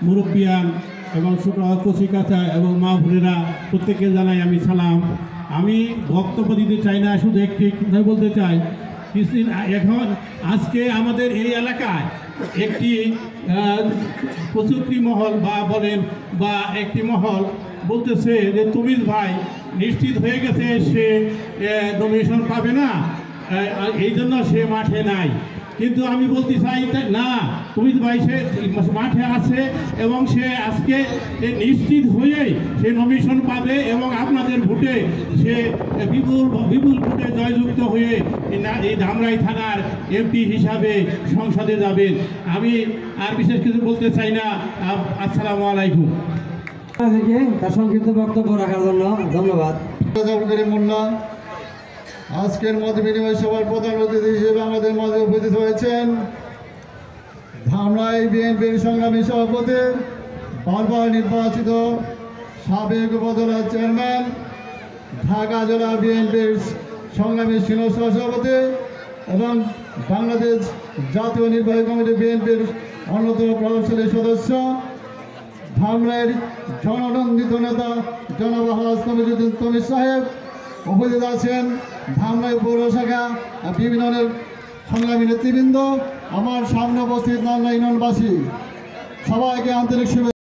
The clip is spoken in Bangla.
মুরব্বিয়ান এবং কচিকাচা এবং মা বোনেরা প্রত্যেককে জানাই আমি সালাম। আমি বক্তব্য দিতে চাই না, শুধু একটি কথা বলতে চাই। কিছুদিন এখন আজকে আমাদের এই এলাকায় একটি প্রযুক্তি মহল বা বলেন বা একটি মহল বলতেছে যে তুমিজ ভাই নিশ্চিত হয়ে গেছে, সে ডোনেশন পাবে না, এই জন্য সে মাঠে নাই। কিন্তু আমি বলতে চাই না, তুমিজ ভাই সে মাঠে আছে এবং সে আজকে নিশ্চিত হয়েই সে নমিনেশন পাবে এবং আপনাদের ভোটে সে বিপুল ভোটে জয়যুক্ত হয়ে এই ধামরাই থানার এমপি হিসাবে সংসদে যাবেন। আমি আর বিশেষ কিছু বলতে চাই না। আসসালামু আলাইকুম। তার সংক্ষিপ্ত বক্তব্য রাখার জন্য ধন্যবাদ। আজকের মত বিনিময় সভার প্রধান অতিথি হিসেবে আমাদের মাঝে উপস্থিত হয়েছেন ধামরাই বিএনপির সংগ্রামী সভাপতি, বারবার নির্বাচিত সাবেক উপজেলা চেয়ারম্যান, ঢাকা জেলা বিএনপির সংগ্রামী সিনিয়র সহসভাপতি এবং বাংলাদেশ জাতীয় নির্বাহী কমিটি বিএনপির অন্যতম প্রভাবশালী সদস্য, ধামরাইয়ের জননন্দিত নেতা জনাব হাজ তমিজ সাহেব উপস্থিত আছেন। ধামরাই পৌর শাখা বিভিন্ন সংগ্রামী নেতৃবৃন্দ, আমার সামনে উপস্থিত নান্না ইউনিয়নবাসী, সবাইকে আন্তরিক শুভেচ্ছা।